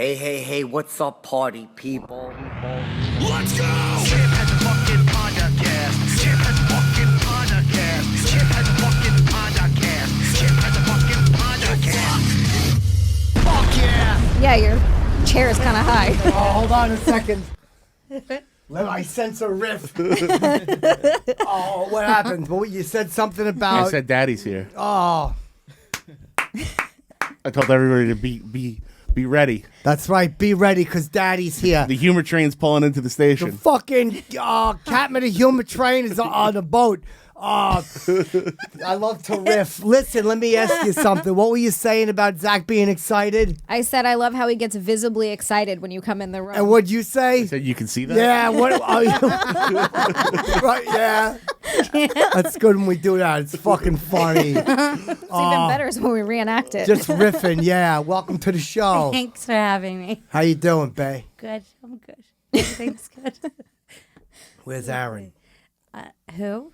Hey, what's up, party people? Let's go! Chip has a fucking podcast. Chip has a fucking podcast. Chip has a fucking podcast. Chip has a fucking podcast. Fuck yeah! Yeah, your chair is kind of high. Oh, hold on a second. Let I sense a riff. Oh, what happened? Well, you said something about. I said Daddy's here. Oh, I told everybody to be ready. that's right. Be ready, because Daddy's here. The humor train's pulling into the The station. fucking Captain of Human Train is on the boat. I love to riff. Listen, let me ask you something. What were you saying about Zac being excited? I said I love how he gets visibly excited when you come in the room. And what'd you say? So you can see that? Yeah, what? Right, yeah. That's good when we do that. It's fucking funny. It's even better is when we reenact it. Just riffing, yeah. Welcome to the show. Thanks for having me. How you doing, Bae? Good. I'm good. Everything's good. Where's Aaron? Who?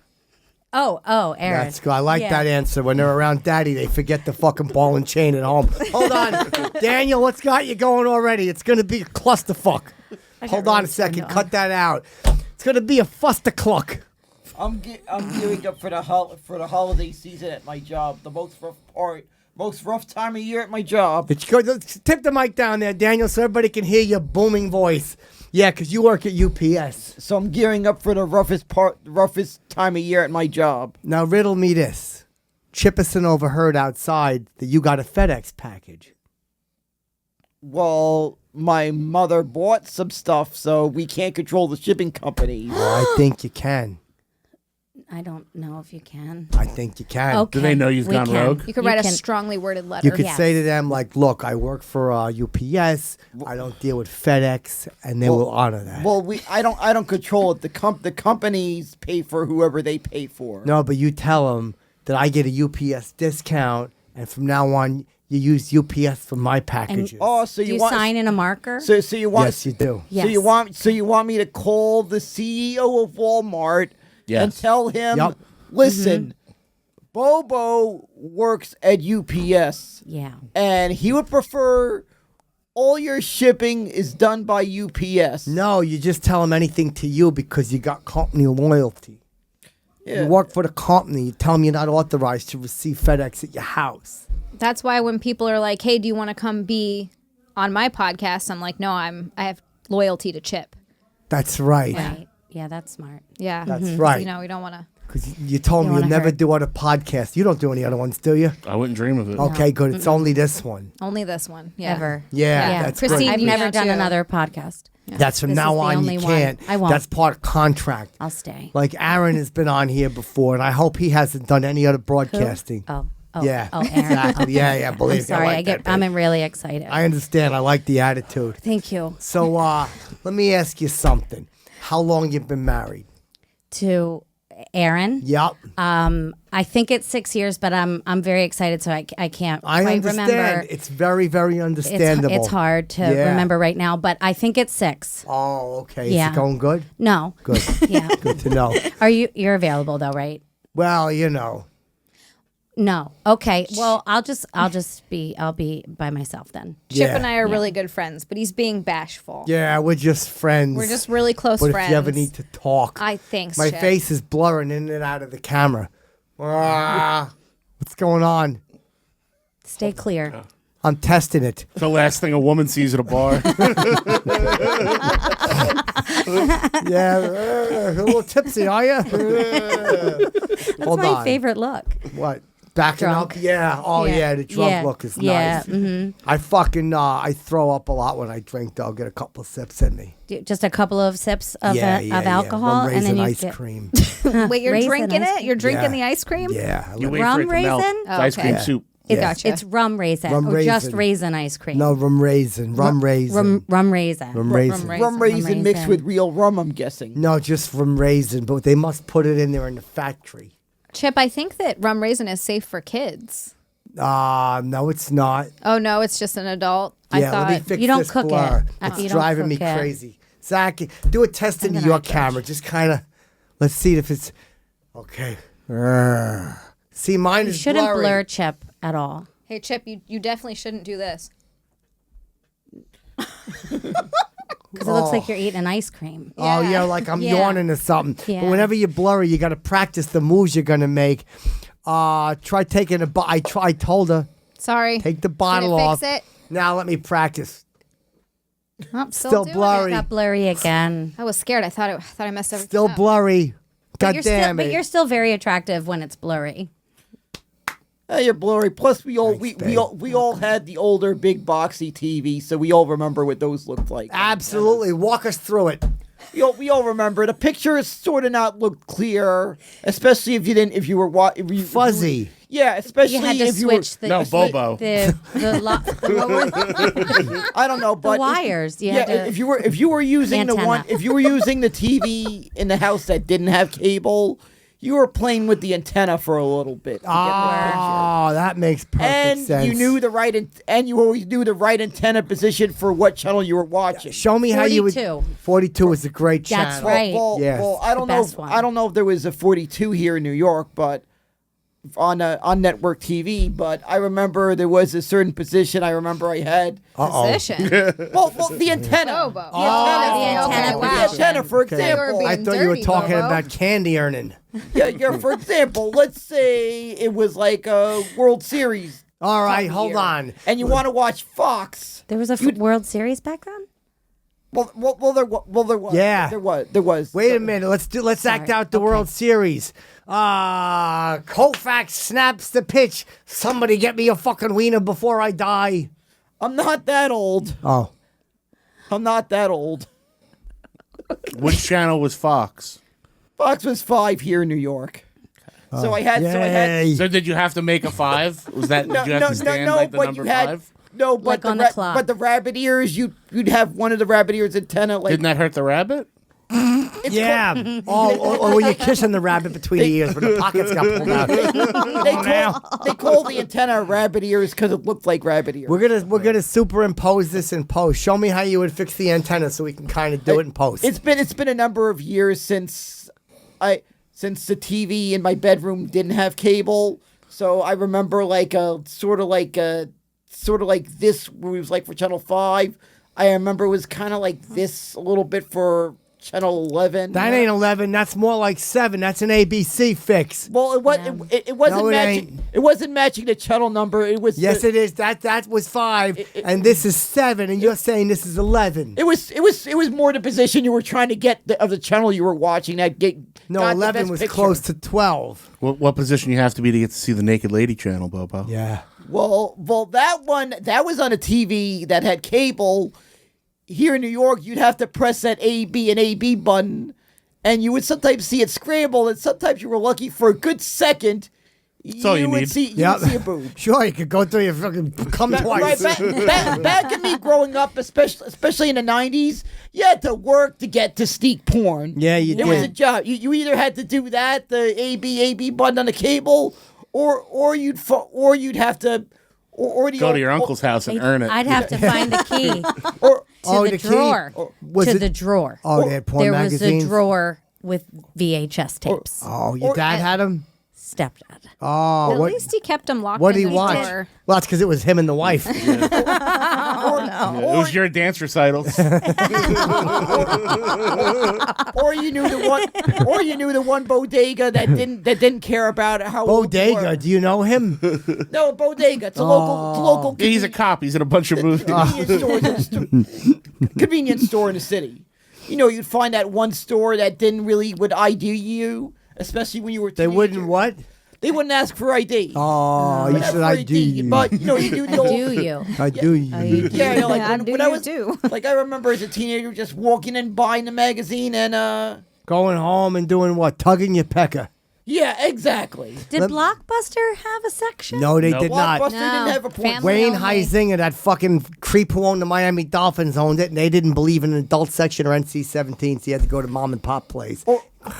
Oh, Aaron. That's good. I like Yeah. that answer. When they're around Daddy, they forget the fucking ball and chain at home. Hold on. Daniel, what's got you going already? It's going to be a clusterfuck. Hold on a second. Cut that out. It's going to be a fustercluck. I'm gearing up for the holiday season at my job. The most rough time of year at my job. It's good. Let's tip the mic down there, Daniel, so everybody can hear your booming voice. Yeah, because you work at UPS. So I'm gearing up for the roughest time of year at my job. Now, riddle me this. Chipperson overheard outside that you got a FedEx package. Well, my mother bought some stuff, so we can't control the shipping company. I think you can. I don't know if you can. I think you can. Okay. Do they know you've we gone can. rogue? you could write a strongly worded letter. You could Yes. say to them, like, look, I work for UPS. I don't deal with FedEx, and they will honor that. Well, I don't control it. The companies pay for whoever they pay for. No, but you tell them that I get a UPS discount, and from now on, you use UPS for my packages. Oh, so Do you you want sign in a marker? so you want Yes, you do. Yes. So you want me to call the CEO of Walmart Yes. and tell him, Yep. listen, Bobo works at UPS, Yeah. and he would prefer all your shipping is done by UPS. No, you just tell them anything to you because you got company loyalty. Yeah. You work for the company. You tell them you're not authorized to receive FedEx at your house. That's why when people are like, "Hey, do you want to come be on my podcast?" I'm like, "No, I have loyalty to Chip." That's right. Right. Yeah, that's smart. Yeah, That's So, right. you know, we don't want to. Because you told me You you'll wanna never hurt. do other podcasts. You don't do any other ones, do you? I wouldn't dream of it. Okay, good. It's only this one. Only this one. Yeah. Ever. Yeah, that's Christine, great. I've you never can't done too. another podcast. That's from This now is the on. only You one. can't. I won't. That's part of contract. I'll stay. Like Aaron has been on here before, and I hope he hasn't done any other broadcasting. Oh. Yeah, Aaron. exactly. Okay. Yeah, believe I'm me, sorry. I like that, I'm babe. really excited. I understand. I like the attitude. Thank you. So, let me ask you something. How long you been married? To Aaron. Yep. I think it's 6 years, but I'm very excited, so I can't I quite understand. remember. It's very, very understandable. It's hard to Yeah. remember right now, but I think it's 6. Oh, okay. Yeah. Is it going good? No. Good. Yeah. Good to know. You're available though, right? Well, you know. No. Okay. Well, I'll be by myself then. Chip Yeah. and I are really good friends, but he's being bashful. Yeah, we're just friends. We're just really close But friends. if you ever need to talk, Thanks, my Chip. face is blurring in and out of the camera. What's going on? Stay clear. I'm testing it. It's the last thing a woman sees at a bar. Yeah, a little tipsy, are you? That's Hold my on. favorite look. What? Backing Drunk. up? Yeah. Oh, yeah. The drunk Yeah. look is Yeah. nice. Mm-hmm. I fucking, I throw up a lot when I drink, though. Get a couple of sips in me. Just a couple of sips of alcohol, Rum and then raisin you ice get cream. Wait, you're Raisin drinking ice it? cream. You're drinking Yeah. the ice cream? Yeah. You wait Rum for it to melt. raisin? It's ice cream Okay. soup. It's, Gotcha. it's rum raisin Rum or just raisin. raisin ice cream. No, rum raisin. Rum raisin. Rum raisin. Rum raisin. Rum raisin mixed raisin. with real rum, I'm guessing. No, just rum raisin, but they must put it in there in the factory. Chip, I think that rum raisin is safe for kids. No, it's not. Oh, no, it's just an adult. I Yeah, let me thought. fix You don't this cook it. blur. You It's don't driving me cook it. crazy. Zach, do a test into gonna your like it. camera. Just kind of, let's see if it's, okay. See, mine You is shouldn't blurry. blur Chip at all. Hey, Chip, you definitely shouldn't do this. Because it looks like you're eating an ice cream. Oh yeah, like I'm Yeah. yawning or something. Yeah. But whenever you're blurry, you got to practice the moves you're gonna make. Try taking a. I told her Sorry. take the bottle Did it off. fix it? Now let me practice. Oh, Still doing blurry. it. Got blurry again. I was scared. I thought I messed everything Still up. blurry. God damn But it. you're still very attractive when it's blurry. You're blurry. Plus, we all had the older big boxy TV, so we all remember what those looked like. Absolutely. Walk us through it. We all remember the pictures sort of not look clear, especially if you were Fuzzy. Yeah, especially You had to if you were. switch the No, Bobo. I don't know, but wires. You yeah, had to- if you were using Antenna. if you were using the TV in the house that didn't have cable, you were playing with the antenna for a little bit. To get the picture. Oh, that makes perfect And sense. you knew and you always knew the right antenna position for what channel you were watching. Show me how you would. 42. 42 is a great channel. That's right. Yes. Well, I don't the know. best one. I don't know if there was a 42 here in New York, but on network TV. But I remember there was a certain position. I remember I had. Position. Well, the antenna. Bobo. the antenna Okay, The wow. antenna, for Okay. example. being I thought you were dirty, talking Bobo. about candy earning. Yeah, for example, let's say it was like a World Series. All right, time of hold year, on. And you want to watch Fox. There was a World Series back then? There was. Yeah. There was. Wait a minute. Let's act out the World Series. Koufax snaps the pitch. Somebody get me a fucking wiener before I die. I'm not that old. Oh. I'm not that old. Which channel was Fox? Fox was 5 here in New York. So I had. Yay. So did you have to make a 5? Was that did you have to stand like the but number you had 5? no, but Like on the clock. But the rabbit ears, you'd have one of the rabbit ears antenna like. Didn't that hurt the rabbit? Yeah. When you're kissing the rabbit between the ears, when the pockets got pulled out. They call the antenna rabbit ears because it looked like rabbit ears. We're gonna superimpose this in post. Show me how you would fix the antenna so we can kind of do it in post. It's been a number of years since the TV in my bedroom didn't have cable. So I remember like sort of like this where it was like for Channel 5. I remember it was kind of like this a little bit for Channel 11. That ain't 11. That's more like 7. That's an ABC fix. Well, it was. It wasn't No, it matching. ain't. It wasn't matching the channel number. It was. Yes, it is. That was 5, and this is 7, and you're saying this is 11. It was more the position you were trying to get of the channel you were watching. That No, got the 11 best was picture. close to 12. What position you have to be to get to see the Naked Lady channel, Bobo? Yeah. Well, that was on a TV that had cable. Here in New York, you'd have to press that A, B, and AB button, and you would sometimes see it scramble, and sometimes you were lucky for a good second. all you would need. see you would see a boob. Sure, you could go through your fucking come Right, twice. back in me growing up, especially in the 90s, you had to work to get to sneak porn. Yeah, you It was a did. job. You either had to do that, the AB button on the cable, or you'd have to or the Go to your uncle's house and earn it. I'd have to find the key or to the the key. drawer. Was to it- the drawer. Oh, they had porn there magazines? was a drawer with VHS tapes. Oh, your or- dad had him? Stepdad. Oh, At what? least he kept them locked What in did he the watch? drawer. Well, that's because it was him and the wife. Yeah, it was your dance recitals. or you knew the one bodega that didn't care about how old you were. Bodega, do you know him? No, bodega. It's a local. Yeah, he's a cop. He's in a bunch of movies. Convenience store in the city. You know, you'd find that one store that didn't really would ID you, especially when you were. A They teenager. wouldn't what? They wouldn't ask for ID. Oh, you Ask should for ID you. But you know, you do the old. Do you? I do you. Yeah, you know, like I when I was do. like I remember as a teenager just walking in buying the magazine and Going home and doing what? Tugging your pecker. yeah, exactly. Did Let- Blockbuster have a section? No, they Nope. did not. Blockbuster No, didn't have a point. family Wayne only. Huizinga, that fucking creep who owned the Miami Dolphins, owned it, and they didn't believe in an adult section or NC-17, so you had to go to mom and pop place.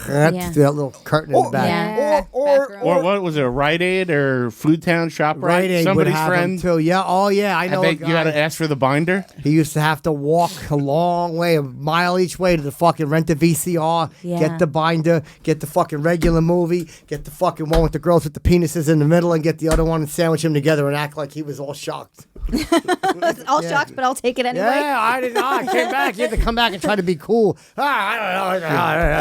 That's Yeah. that little curtain in the back. Yeah. Or what was it? A Rite Aid or Food Town ShopRite? Rite Aid would Somebody's have friend. them too. Yeah. Oh yeah, I I know. bet a you got guy. to ask for the binder. He used to have to walk a long way, a mile each way to the fucking rent the VCR, Yeah. get the binder, get the fucking regular movie, get the fucking one with the girls with the penises in the middle, and get the other one and sandwich them together and act like he was all shocked. All shocked, but I'll take it anyway. Yeah, I didn't know. I came back. You had to come back and try to be cool. I don't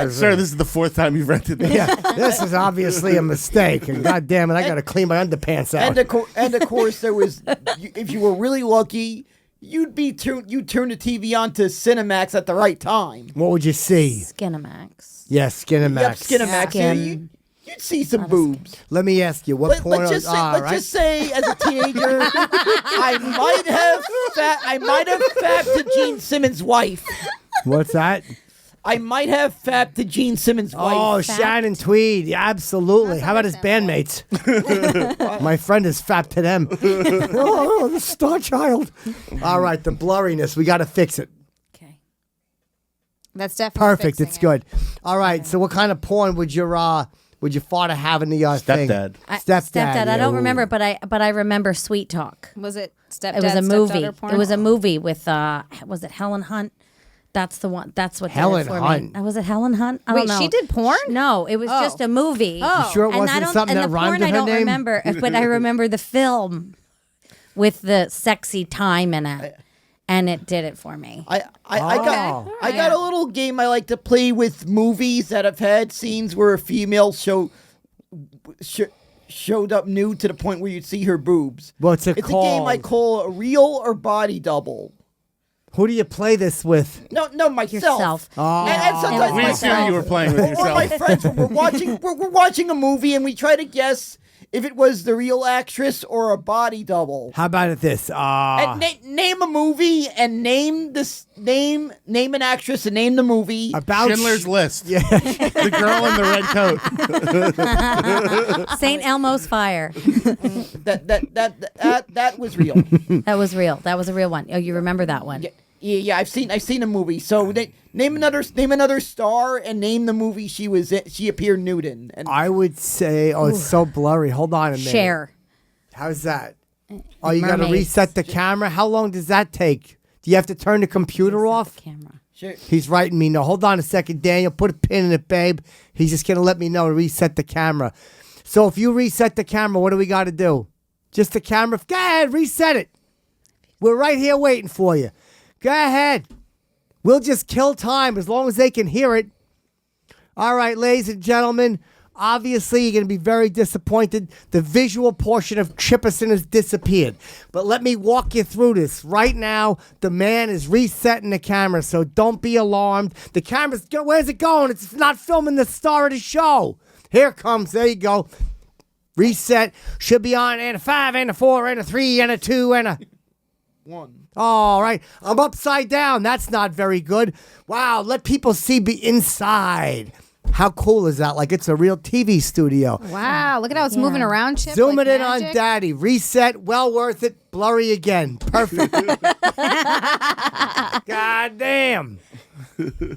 know. Sir, this is the fourth time you've rented this. Yeah, this is obviously a mistake. And God damn it, I got to clean my underpants out. And of course, there was, if you were really lucky, you'd turn the TV on to Cinemax at the right time. What would you see? Skinamax. Yeah, Skinamax. Yep, Cinemax. Skin. You'd see some boobs. Let me ask you, what porno? Let's just say, as a teenager, I might have fapped to Gene Simmons' wife. What's that? I might have fapped to Gene Simmons' wife. Oh, Shannon Tweed. Yeah, absolutely. How about his bandmates? My friend is fat to them. Oh, the star child. All right, the blurriness. We got to fix it. Okay. That's definitely Perfect. fixing It's it. good. All right. So, what kind of porn would your father have in the thing? Stepdad. Stepdad. I don't yeah, remember, ooh. but I remember Sweet Talk. Was it stepdad? It was a movie. stepdaughter porn? It was a movie with was it Helen Hunt? That's the one. That's what Helen did it for Hunt. me. Was it Helen Hunt? I Wait, don't know. she did porn? No, it was just a movie. Oh. You sure it And I wasn't don't, something and that the rhymed porn with I her don't name? remember, but I remember the film with the sexy time in it, and it did it for me. I Oh. got a little game I like to play with movies that have had scenes where a female showed up nude to the point where you'd see her boobs. What's it It's called? a game I call a real or body double. Who do you play this with? No, myself. Yourself. Oh. And sometimes We We my assume you were friends, playing with or my yourself. friends, we're watching a movie and we try to guess if it was the real actress or a body double. How about this? And name a movie and name an actress and name the movie. About Schindler's List. Yeah. The girl in the red coat. St. Elmo's Fire. That was real. That was real. That was a real one. Oh, you remember that one? Yeah, I've seen a movie. So name another star and name the movie she appeared nude in. And I would say, it's so blurry. Hold on a minute. Cher. How's that? Oh, you got to Mermaids. reset the camera? How long does that take? Do you have to turn the computer off? Camera. Sure. He's writing me. No, hold on a second, Daniel. Put a pin in it, babe. He's just going to let me know to reset the camera. So if you reset the camera, what do we got to do? Just the camera? Go ahead, reset it. We're right here waiting for you. Go ahead. We'll just kill time as long as they can hear it. All right, ladies and gentlemen. Obviously, you're going to be very disappointed. The visual portion of Chipperson has disappeared. But let me walk you through this. Right now, the man is resetting the camera, so don't be alarmed. The camera's, where's it going? It's not filming the star of the show. Here it comes. There you go. Reset. Should be on and a 5 and a 4 and a 3 and a 2 and a... 1. All right. I'm upside down. That's not very good. Wow. Let people see me inside. How cool is that? Like it's a real TV studio. Wow, look at how it's moving around, Chip. Zoom like it in magic. on Daddy. Reset. Well worth it. Blurry again. Perfect. God damn.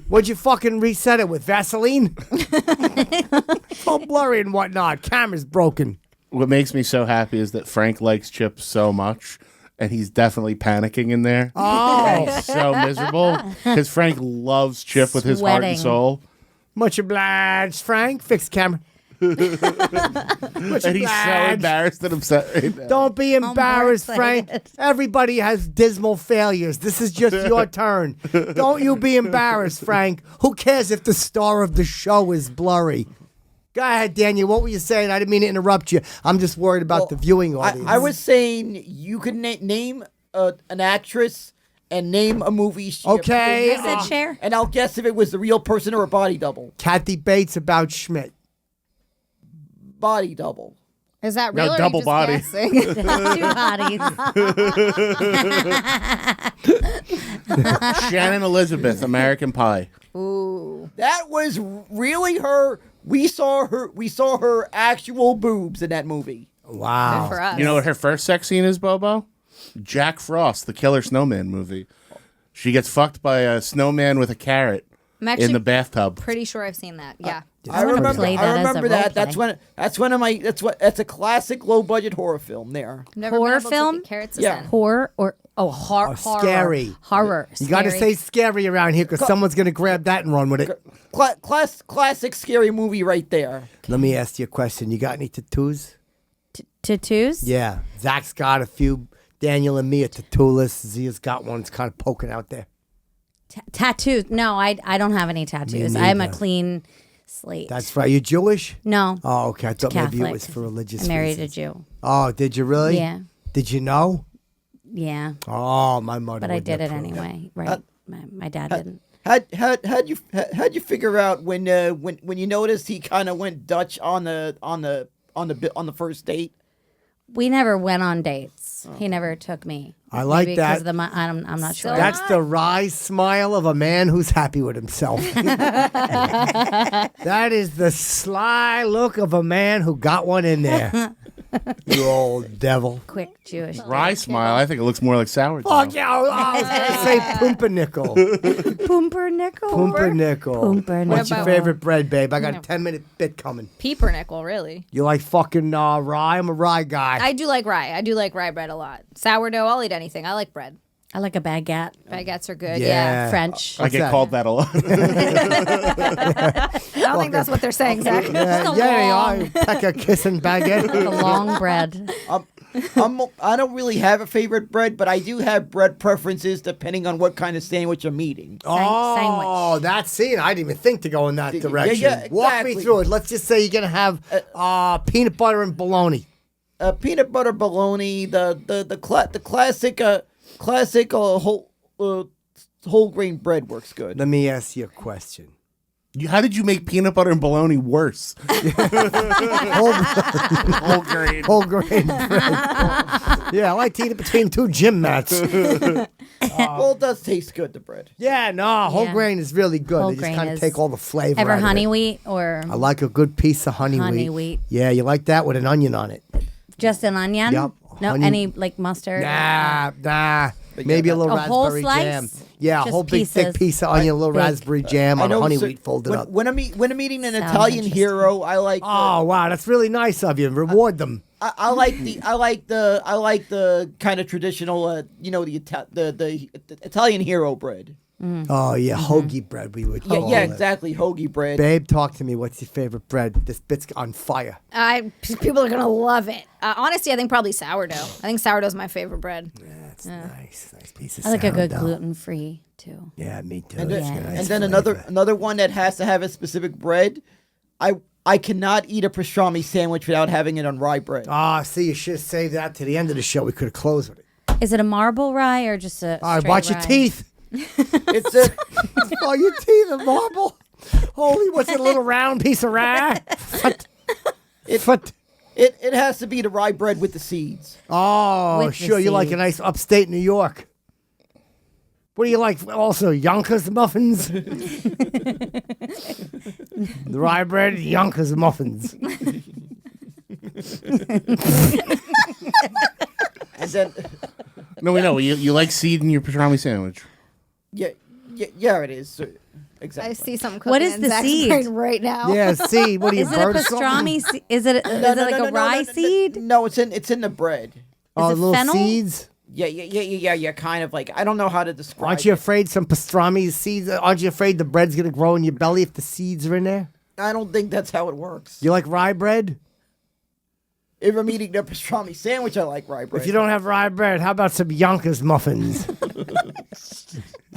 What'd you fucking reset it with? Vaseline? It's all blurry and whatnot. Camera's broken. What makes me so happy is that Frank likes Chip so much, and he's definitely panicking in there. Oh. And he's so miserable because Frank loves Chip with his heart and Sweating. soul. Much obliged, Frank. Fix the camera. Much And he's so obliged. embarrassed and upset right now. Don't be embarrassed, more Frank. excited. Everybody has dismal failures. This is just your turn. Don't you be embarrassed, Frank. Who cares if the star of the show is blurry? Go ahead, Daniel. What were you saying? I didn't mean to interrupt you. I'm just worried about the viewing audience. I was saying you could name an actress and name a movie. She Okay. appeared in, I said Cher. and I'll guess if it was the real person or a body double. Kathy Bates about Schmidt. Body double. Is that No, real? Or double are you body. just guessing? Two bodies. Shannon Elizabeth, American Pie. Ooh. That was really her. We saw her actual boobs in that movie. Wow. For us. You know what her first sex scene is, Bobo? Jack Frost, the Killer Snowman movie. She gets fucked by a snowman with a carrot I'm actually in the bathtub. pretty sure I've seen that. Yeah. I remember. play that as a role that. play. That's a classic low budget horror film. There. I've never Horror been able to film? get Carrots to Yeah. send. Horror or horror. scary. Horror. You got to Scary. say scary around here because someone's going to grab that and run with it. Classic scary movie right there. Let me ask you a question. You got any tattoos? tattoos. Yeah. Zach's got a few Daniel and me are tattoo-less. Zia's got one. It's kind of poking out there. Tattoos? No, I don't have any tattoos. I'm a neither. clean slate. That's right. You Jewish? No. Oh, okay. I thought maybe it Catholic. was for religious I married reasons. a Jew. Oh, did you really? Yeah. Did you know? Yeah. Oh, my mother. But I would did it approve. anyway. Right. My dad didn't. How'd you figure out when you noticed he kind of went Dutch on the first date? We never went on dates. He never took me. I like Maybe that. because of the I'm not sure. That's the wry smile of a man who's happy with himself. That is the sly look of a man who got one in there. You old devil. quick Jewish. Rye smile. I think it looks more like sourdough. Fuck yeah. I was going to say pumpernickel. Pumpernickel. Pumpernickel. Pumpernickel. What's your favorite bread, babe? I got a 10-minute bit coming. Pumpernickel, really. You like fucking rye? I'm a rye guy. I do like rye. I do like rye bread a lot. Sourdough, I'll eat anything. I like bread. I like a baguette. Baguettes are good. Yeah. Yeah. French. I What's get that? called that a lot. I don't think that's what they're saying, Zach. Yeah, pecker kissing baguette. The long bread. I don't really have a favorite bread, but I do have bread preferences depending on what kind of sandwich I'm eating. Oh, sandwich. that's it. I didn't even think to go in that Yeah, direction. yeah, Walk me exactly. through it. Let's just say you're gonna have peanut butter and bologna. Peanut butter bologna, the classic whole grain bread works good. Let me ask you a question. How did you make peanut butter and bologna worse? Whole grain. Whole grain bread. Yeah, I like to eat it between two gym mats. Well, it does taste good, the bread. Yeah, no, whole Yeah. grain is really good. Whole They just grain kind of is- take all the flavor Ever out of honey it. wheat or I like a good piece of honey, honey wheat? Yeah, you like that with an onion on it? Just an onion? Yup. No, Honey- any like mustard? Nah. Maybe a little A whole raspberry slice? jam. Yeah, a Just whole big thick pieces? piece of onion, a little Big. raspberry jam on a honey wheat folded up. When I'm eating an Sounds Italian interesting. hero, I like. Oh wow, that's really nice of you. Reward them. I like the kind of traditional, the Italian hero bread. Oh yeah, hoagie bread we would Yeah, call yeah, it. exactly. Hoagie bread. Babe, talk to me. What's your favorite bread? This bit's on fire. People are gonna love it. Honestly, I think probably sourdough. I think sourdough's my favorite bread. That's nice piece of I like a good sourdough. gluten free too. Yeah, me too. And It's then, got a nice and then flavor. another one that has to have a specific bread. I cannot eat a pastrami sandwich without having it on rye bread. Ah, see, you should have saved that to the end of the show. We could have closed with it. Is it a marble rye or just a All right, straight watch your rye? teeth. It's a Oh, your teeth are marble. Holy, what's it, a little round piece of rye? Foot. Foot. it has to be the rye bread with the seeds. Oh, With the sure. You like a seeds. nice upstate New York. What do you like? Also, Yonkers muffins? The rye bread, Yonkers muffins. And then No, we know. You like seed in your pastrami sandwich. yeah, it is. So, exactly. I see something cooking What is in the Zach's seed? brain right now. Yeah, see, what do you Is it a burn something? pastrami? Is it like a rye seed? No, it's in the bread. Oh, it little fennel? seeds? Yeah. Kind of like I don't know how to describe. Aren't you afraid some pastrami seeds? Aren't you afraid the bread's going to grow in your belly if the seeds are in there? I don't think that's how it works. You like rye bread? If I'm eating the pastrami sandwich, I like rye bread. If you don't have rye bread, how about some Yonkers muffins?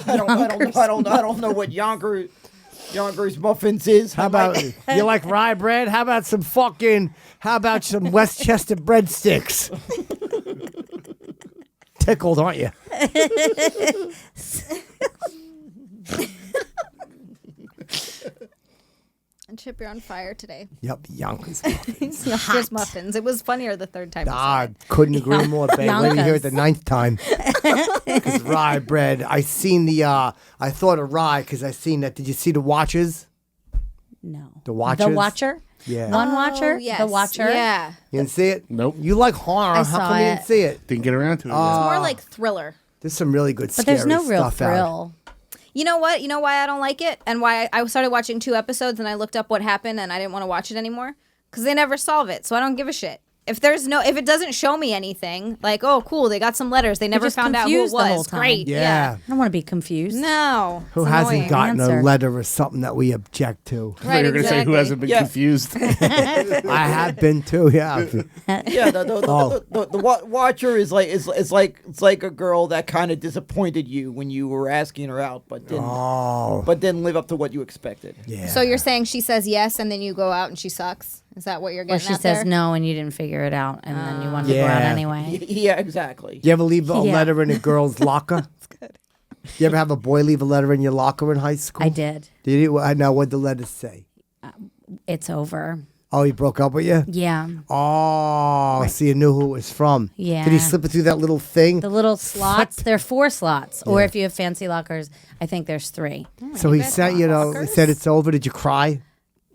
I don't know what Yonkers muffins is. How about you like rye bread? How about some Westchester breadsticks? Tickled, aren't you? And Chip, you're on fire today. Yep, Yonkers muffins. Yonkers muffins. It was funnier the third time. you said Ah, it. couldn't agree more, babe. Wait till you hear it the Yonkers. 9th time. Because rye bread. I seen I thought of rye because I seen that. Did you see The Watchers? No. The Watchers? The Watcher? Yeah. One Watcher? Oh, yes. The Watcher? Yeah. You didn't see it? Nope. You like horror. I How saw come you it. didn't see it? Didn't get around to it. It's more like thriller. There's some really good But scary there's no real stuff out. thrill. You know what? You know why I don't like it? And why I started watching 2 episodes and I looked up what happened and I didn't want to watch it anymore? Because they never solve it, so I don't give a shit. if it doesn't show me anything, like, oh, cool, they got some letters, they never just found out who it confused the whole was. time. Great. Yeah. I don't want to be confused. No. Who it's hasn't annoying. gotten Answer. a letter or something that we object to? I thought you were going to say who hasn't been Yeah. confused. I have been too. Yeah. Yeah, the watcher is like it's like a girl that kind of disappointed you when you were asking her out, but didn't live up to what you expected. Yeah. So you're saying she says yes and then you go out and she sucks? Is that what you're Or getting she at says there? no and you didn't figure it out and then you wanted to go out Yeah. anyway. Yeah, exactly. You ever leave a Yeah. letter in a girl's locker? You ever have a boy leave a letter in your locker in high school? I did. Did you? I know what the letter say. It's over. Oh, he broke up with you? Yeah. Oh, so you knew who it was from. Yeah. Did he slip it through that little thing? The little slots, there are 4 slots. Or if you have fancy lockers, I think there's 3. So he sent, he said it's over. Did you cry?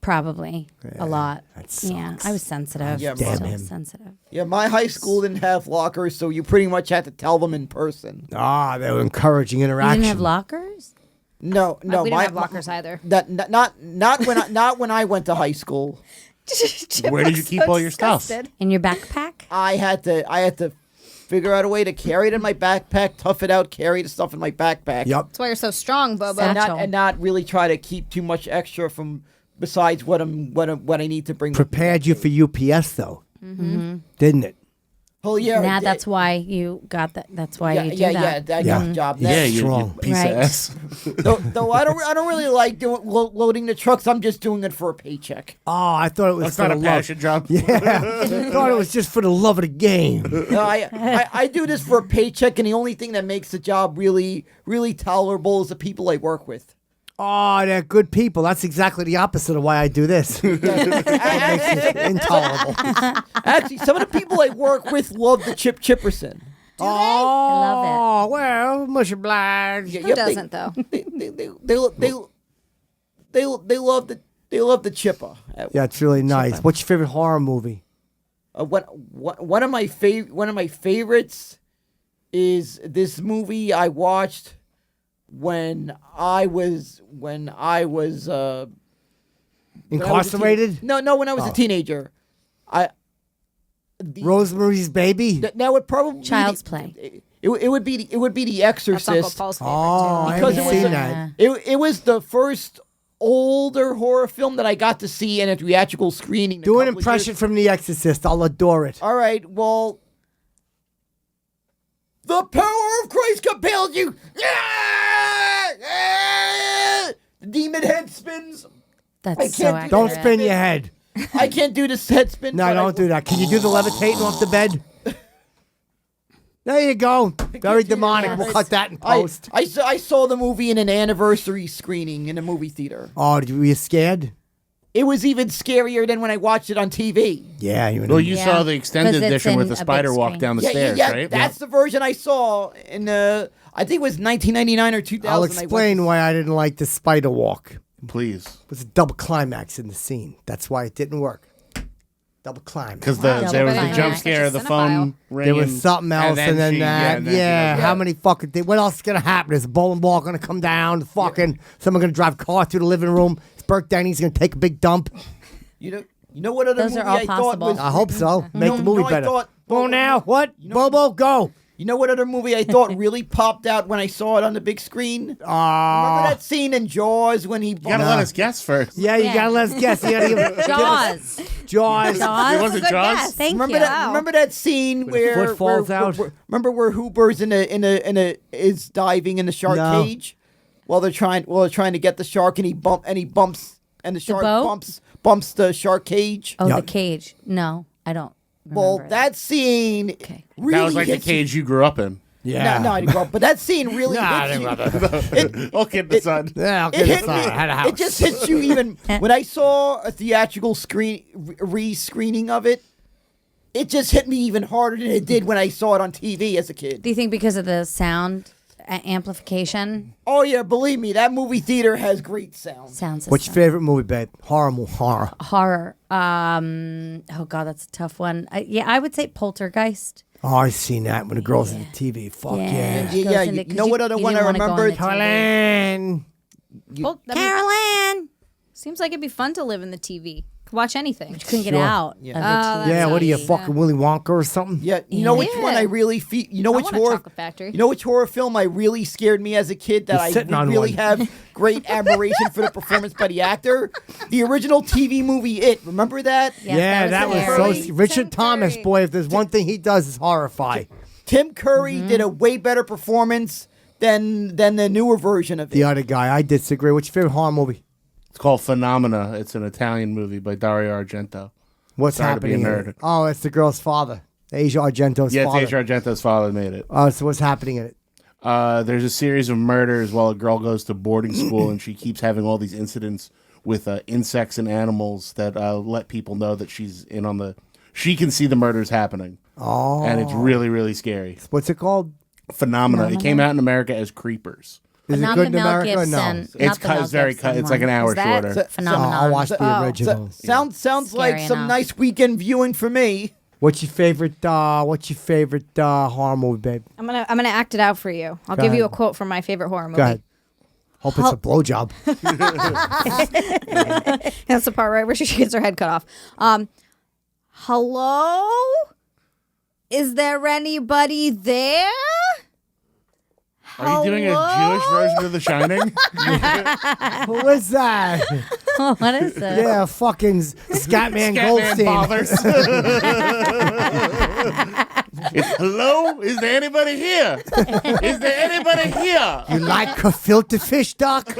Probably a lot. That Yeah, sucks. I was sensitive. Yeah, Damn Still him. sensitive. Yeah, my high school didn't have lockers, so you pretty much had to tell them in person. Ah, they were encouraging You interaction. didn't have lockers? No, We didn't have lockers either. Not when I went to high school. Where did you keep all your stuff? In your backpack? I had to figure out a way to carry it in my backpack, tough it out, carry the stuff in my backpack. Yep. That's why you're so strong, Bobo. Sad. And not really try to keep too much extra from besides what I need to bring. Prepared you for UPS though, didn't it? Oh yeah, Nah, that's why you got that. That's why you do that. I got the job. Yeah, That's- you Strong. piece Right. of ass. though I don't really like loading the trucks. I'm just doing it for a paycheck. Oh, I thought it was That's for not a the love. passion job. Yeah, I thought it was just for the love of the game. No, I do this for a paycheck, and the only thing that makes the job really tolerable is the people I work with. Oh, they're good people. That's exactly the opposite of why I do this. It makes it intolerable. Actually, some of the people I work with love the Chipperson. Oh, love well, much obliged. Who doesn't, though? They love the Chipper. Yeah, it's really nice. What's your favorite horror movie? One of my favorites is this movie I watched when I was Incarcerated? when I was a teenager. Rosemary's Baby? Now it probably Child's Play. It would be The That's Uncle Exorcist. Paul's favorite, Oh, I Because haven't it was seen a- that. It was the first older horror film that I got to see in a theatrical screening. Do a an couple of impression years- from The Exorcist. I'll adore it. All right, well, the power of Christ compels you. The demon head spins. That's I so can't accurate. Don't spin your head. I can't do this head spin. No, but don't do that. Can you do the levitating off the bed? There you go. Very demonic. We'll cut that in post. I saw the movie in an anniversary screening in a movie theater. Oh, were you scared? It was even scarier than when I watched it on TV. Yeah. You Well, you Yeah. saw the extended 'Cause it's edition with in the a big spider walk screen. down the stairs, right? That's the version I saw in I think it was 1999 or 2000. I'll I went explain why I didn't like the spider walk. Please. It was a double climax in the scene. That's why it didn't work. Double climax. Because Wow. there was the Double jump climax. scare, the Such a phone ringing. There was something else, and then she- that. and then she Yeah, goes, how many fucking things? What else is gonna happen? Is a bowling ball gonna come down? Fucking someone gonna drive a car through the living room? Is Berg Denny's gonna take a big dump? You know what other Those movie are all I thought possible. was. I hope so. Make the movie I better. thought- Go now. What? know- Bobo, go. You know what other movie I thought really popped out when I saw it on the big screen? Remember that scene in Jaws when he? You gotta let us guess first. Yeah, you Yeah. gotta let us guess. You gotta give Jaws. Jaws. Jaws. It wasn't Jaws? Yes, thank Remember you. that? Remember that scene where foot falls where- out? remember where Hooper's in a is diving in the shark No. cage while they're trying to get the shark and he bumps and the shark boat? bumps the shark cage. Oh, Yep. the cage. No, I don't. Well, remember it. that scene really That was like the hits you- cage you grew up in. Yeah. No, I didn't grow up, but that scene really Nah, hits you. I didn't Okay, the son. Yeah, I'll It get hit it. me. I had a house. It just hits you even when I saw a theatrical re-screening of it. It just hit me even harder than it did when I saw it on TV as a kid. Do you think because of the sound amplification? Oh yeah, believe me, that movie theater has great sound. Sound system. What's your favorite movie, babe? Horror. Horror. Oh God, that's a tough one. Yeah, I would say Poltergeist. Oh, I've seen that when the girls on the TV. Fuck yeah. It goes Yeah, into- you 'cause know what other you one didn't I wanna go on remembered? the TV. Carolyn. Well, I mean, Carolyn. seems like it'd be fun to live in the TV. Watch anything. Couldn't get Sure. out. Yeah. Of the Yeah, what are you, TV. fucking Willy Wonka or something? Yeah, you know which one I really feel. You know I which want a horror. chocolate factory. You know which horror film I really scared me as a kid that You're I sitting on really one. have great admiration for the performance by the actor. The original TV movie It. Remember that? Yes, Yeah, that was scary. so. Richard Tim Thomas, Curry. boy, if there's one thing he does is horrify. Tim Curry did a way better performance than the newer version of it. The other guy, I disagree. What's your favorite horror movie? It's called Phenomena. It's an Italian movie by Dario Argento. What's Sorry to be a happening? In nerd. it? Oh, it's the girl's father, Asia Argento's Yeah, father. it's Asia Argento's father made it. So what's happening in it? There's a series of murders while a girl goes to boarding school, and she keeps having all these incidents with insects and animals that let people know that she's in on the. She can see the murders happening. Oh, And it's really, really scary. what's it called? Phenomena. It came out in America as Creepers. Is Not it good the in Mel America? Gibson. No. Not It's the Mel very Gibson it's like an one. hour Is that- shorter. So- So Phenomenon. I'll watch the Oh. original. Sounds like Scary some enough. nice weekend viewing for me. What's your favorite? What's your favorite horror movie, babe? I'm gonna act it out for you. I'll Go give you a ahead. quote from my favorite horror movie. Go ahead. Hope it's a blowjob. That's the part right where she gets her head cut off. Hello? Is there anybody there? Are you doing a Jewish version of The Shining? Who is that? Oh, what is this? Yeah, fucking Scatman Scatman Goldstein. bothers. Hello? Is there anybody here? Is there anybody here? You like gefilte fish, Doc?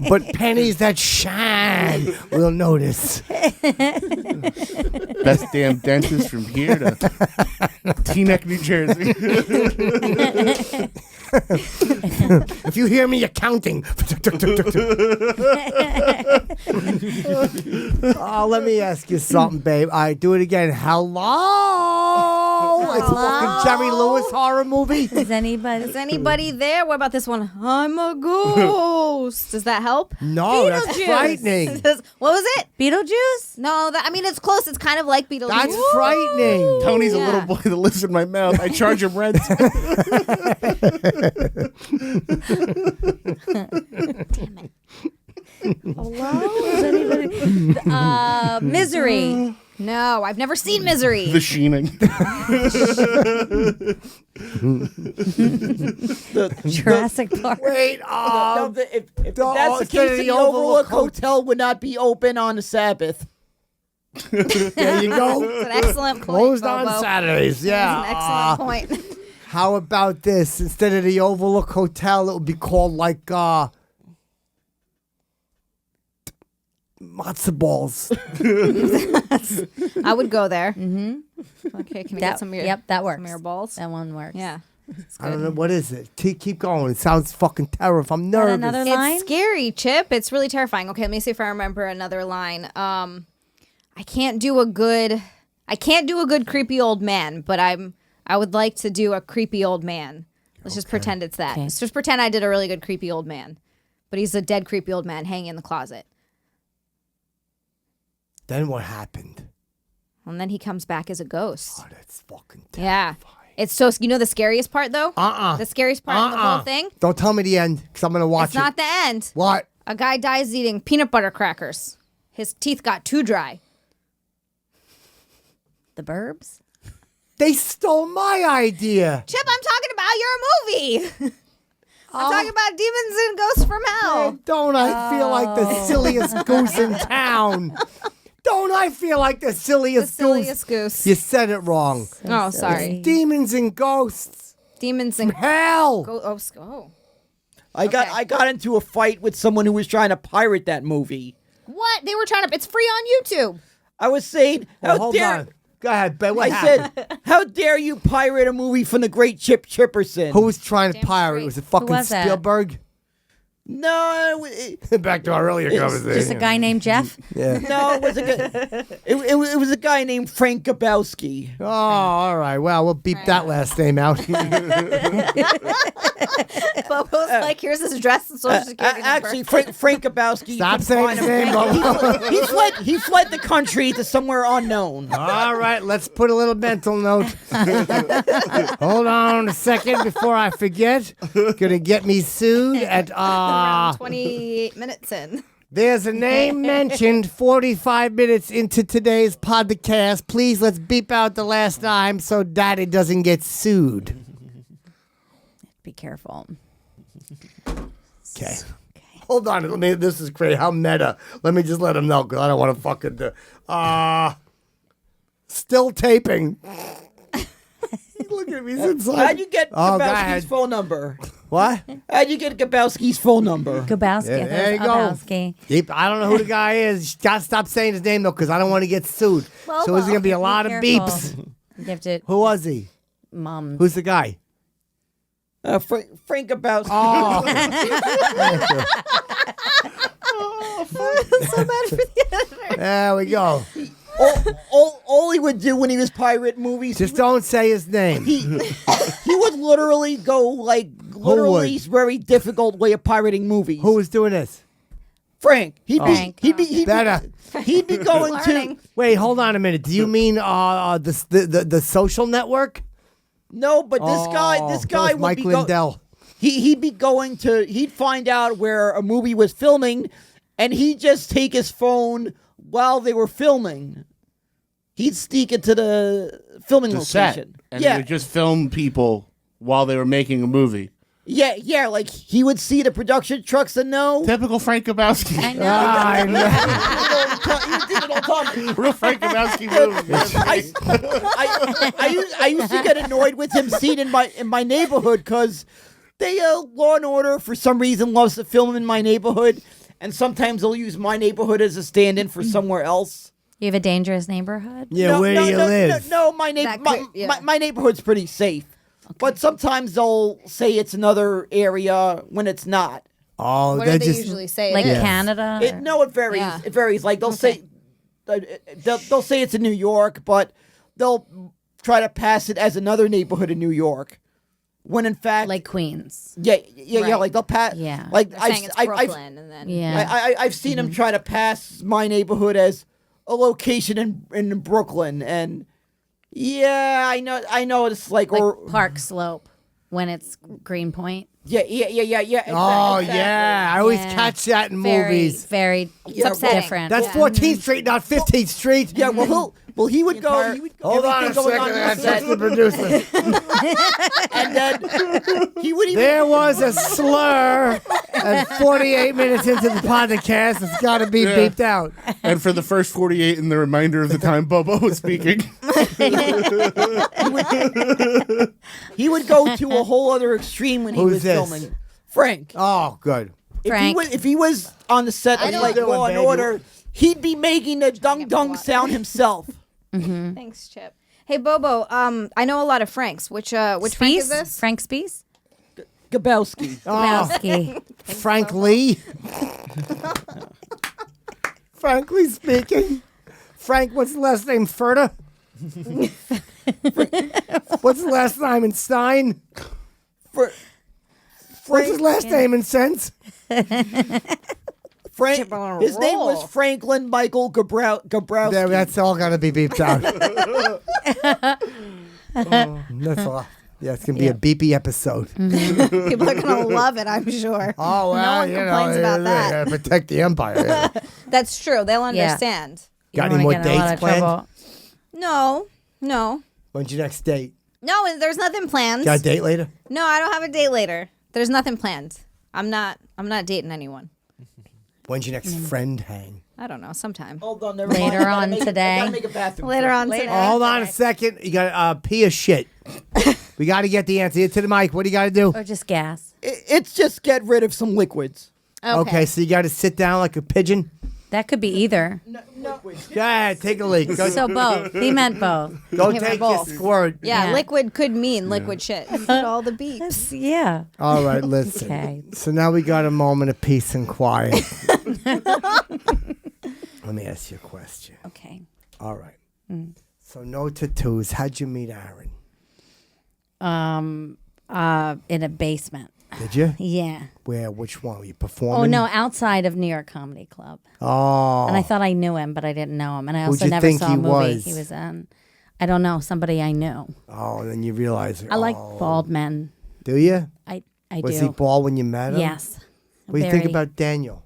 But pennies that shine will notice. Best damn dentist from here to Teaneck, New Jersey. If you hear me, you're counting. Oh, let me ask you something, babe. I do it again. Hello? It's a fucking Jerry Lewis horror movie. Is anybody? Is anybody there? What about this one? I'm a ghost. Does that help? No, that's Beetlejuice. frightening. What was it? Beetlejuice? No, I mean it's close. It's kind of like Beetlejuice. That's frightening. Tony's a Yeah. little boy that lives in my mouth. I charge him rent. Misery. No, I've never seen Misery. The Sheening. Jurassic Park. Wait, If the- that's the instead case, of then the the Overlook Overlook Hotel would not be open on the Sabbath. there you go. It's an excellent point. Closed Bobo. on Saturdays. Yeah. It's an excellent point. How about this? Instead of the Overlook Hotel, it would be called like matzo balls. I would go there. Mm-hmm. Okay, can I get some of your, that works. some of your balls? That one works. Yeah. I don't know what is it. Keep going. It sounds fucking terrible. I'm nervous. another line? It's scary, Chip. It's really terrifying. Okay, let me see if I remember another line. I can't do a good creepy old man, but I would like to do a creepy old man. Let's just pretend it's that. Okay. Let's just pretend I did a really good creepy old man. But he's a dead creepy old man hanging in the closet. Then what happened? And then he comes back as a ghost. Oh, that's fucking Yeah. terrifying. It's so, you know the scariest part though? The scariest part of the whole thing? Don't tell me the end, because I'm going to watch It's not the end. What? A guy dies eating peanut butter crackers. His teeth got too dry. The Burbs? They stole my idea. Chip, I'm talking about your movie. I'm talking about demons and ghosts from hell. Don't I feel like the silliest goose in town? Don't I feel like the The silliest, silliest goose? goose. You said it wrong. Oh, sorry. Demons and ghosts. Demons and Hell. oh. I got into a fight with someone who was trying to pirate that movie. What? They were trying to. It's free on YouTube. I was saying, how Hold dare on. Go ahead, Ben. What I happened? said, how dare you pirate a movie from the great Chipperson? Who was trying to Damn pirate? straight. Was it fucking was that? Spielberg? No, Back to our earlier conversation. Just a guy named Jeff. Yeah. no, it was a guy. It was a guy named Frank GUBOWSKI. Oh, all right. Well, we'll beep that last name out. Bobo's like, here's his address and social security number. Actually, Frank GUBOWSKI. you Stop can saying find his him. name, Bobo. He fled the country to somewhere unknown. All right, let's put a little mental note. Hold on a second before I forget. Gonna get me sued at Around 28 minutes in. There's a name mentioned 45 minutes into today's podcast. Please let's beep out the last time so Daddy doesn't get sued. Be careful. Okay. Hold on. This is great. How meta. Let me just let him know because I don't want to fucking do. Still taping. Look at me. He's inside. How'd you get Oh, go ahead. GUBOWSKI's phone number? What? How'd you get GUBOWSKI's phone number? GUBOWSKI. Yeah, there There's you go. GUBOWSKI. I don't know who the guy is. You gotta stop saying his name though, because I don't want to get sued. So there's gonna be a lot of Careful. beeps. You have to, Who was he? Mom. Who's the guy? Frank GUBOWSKI. Oh, So bad for the editor. there we go. All he would do when he was pirate movies, Just don't say his name. he would literally go like literally would? very difficult way of pirating movies. Who was doing this? Frank? Frank. Better. He'd be going Learning. to Wait, hold on a minute. Do you mean the social network? no, but this guy Oh, that would was Mike be Lindell. he'd be going to he'd find out where a movie was filming, and he'd just take his phone while they were filming. He'd sneak into the filming The set. location. And he Yeah, would just film people while they were making a movie. yeah. Like he would see the production trucks and know. Typical Frank GUBOWSKI. I know. I know. He did it all the time. Real Frank GUBOWSKI move. I used to get annoyed with him seen in my neighborhood because they Law and Order for some reason loves to film in my neighborhood, and sometimes they'll use my neighborhood as a stand-in for somewhere else. You have a dangerous neighborhood? Yeah, where do you live? No, my neighborhood's pretty safe, but sometimes they'll say it's another area when it's not. Oh, What they're do they just usually say? Like it is? Canada? It varies. Yeah. It varies. Like they'll say they'll say it's in New York, but they'll try to pass it as another neighborhood in New York, when in fact, Like Queens. yeah, Right. like they'll pass. Yeah. like They're saying it's Brooklyn, and then Yeah. I've seen them try to pass my neighborhood as a location in Brooklyn, and yeah, I know it's like, Like or Park Slope when it's Greenpoint. yeah. Oh exactly. yeah, I always Yeah. catch that in Very, movies. very Yeah, upsetting. different. That's 14th Street, not 15th Street. Yeah, he would go. Hold on a everything going second. on I the got set, the producer. and then he would even. There was a slur at 48 minutes into the podcast. It's got to be Yeah. beeped out. And for the first 48 and the remainder of the time Bobo was speaking. He would go to a whole other extreme when he Who's was this? filming. Frank. Oh, good. Frank. If he was on the set I of know like what you're Law doing, and baby. Order, he'd be making the dung dung sound himself. Thanks, Chip. Hey, Bobo. I know a lot of Franks. Which Frank is Spies? this? Frank Spies? GUBOWSKI. GUBOWSKI. Frank Lee. Frankly speaking. Frank, what's the last name? Furta? What's the last name in Stein? What's his last name in Sense? Frank. on a His name roll. was Franklin Michael Gabrowski. There, that's all got to be beeped out. That's all. Yeah, it's going to be a beepy episode. People are gonna love it, I'm sure. Oh, well, one complains about that. gotta protect the empire. Yeah. That's true. They'll Yeah. understand. Got You any wanna more get in a lot dates of planned? trouble. No. When's your next date? No, there's nothing planned. Got a date later? No, I don't have a date later. There's nothing planned. I'm not dating anyone. When's your next friend hang? I don't know, sometime. Hold on, never Later mind. I gotta on make- I today. gotta make a bathroom. Later on Later. today. Oh, hold on a second. You got to pee or shit. We got to get the answer to the mic. What do you got to do? Or just gas. It's just get rid of some liquids. Okay, so you got to sit down like a pigeon. That could be either. Yeah, take a leak. Go, So both. He meant both. go He meant take your both. squirt. Yeah, Yeah. liquid could mean liquid shit. All the beeps. Yeah. All right, listen. Okay. So now we got a moment of peace and quiet. Let me ask you a question. Okay. All right. So no tattoos. How'd you meet Aaron? In a basement. Did you? Yeah. Where? Which one? Were you performing? Oh no, outside of New York Comedy Club. Oh. And I thought I knew him, but I didn't know him. And I Who'd also you never think saw a he movie was? he was in. I don't know, somebody I knew. Oh, and then you realize. I like bald men. Do you? I Was do. he bald when you met him? Yes. What do you think Very- about Daniel?